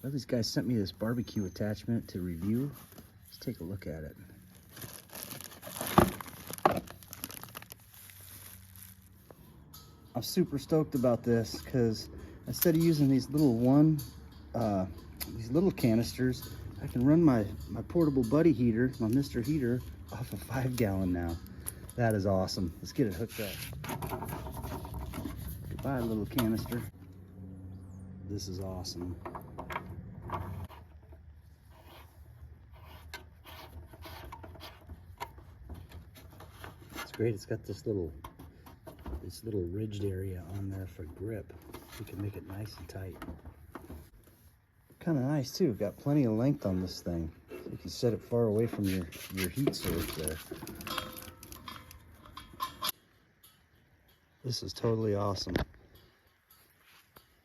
Well, these guys sent me this barbecue attachment to review. Let's take a look at it. I'm super stoked about this because instead of using these little canisters, I can run my portable buddy heater, my MR.Heater, off a 5-gallon now. That is awesome. Let's get it hooked up. Goodbye, little canister. This is awesome. It's great. It's got this little ridged area on there for grip. You can make it nice and tight. Kind of nice too. Got plenty of length on this thing. You can set it far away from your heat source there. This is totally awesome.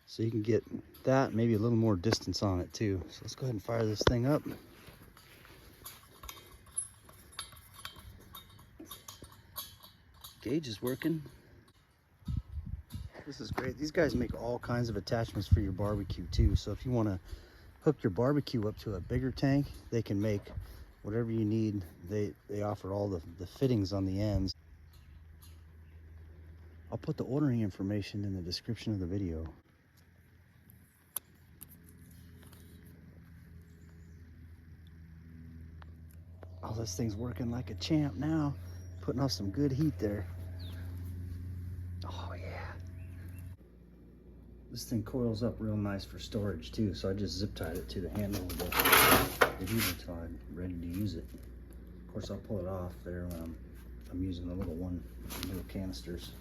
So you can get that, maybe a little more distance on it too. So let's go ahead and fire this thing up. Gauge is working. This is great. These guys make all kinds of attachments for your barbecue too. So if you want to hook your barbecue up to a bigger tank, they can make whatever you need. They offer all the fittings on the ends. I'll put the ordering information in the description of the video. Oh, this thing's working like a champ now. Putting off some good heat there. Oh yeah. This thing coils up real nice for storage too, so I just zip tied it to the handle of the heater until I'm ready to use it. Of course, I'll pull it off there when I'm using the little canisters.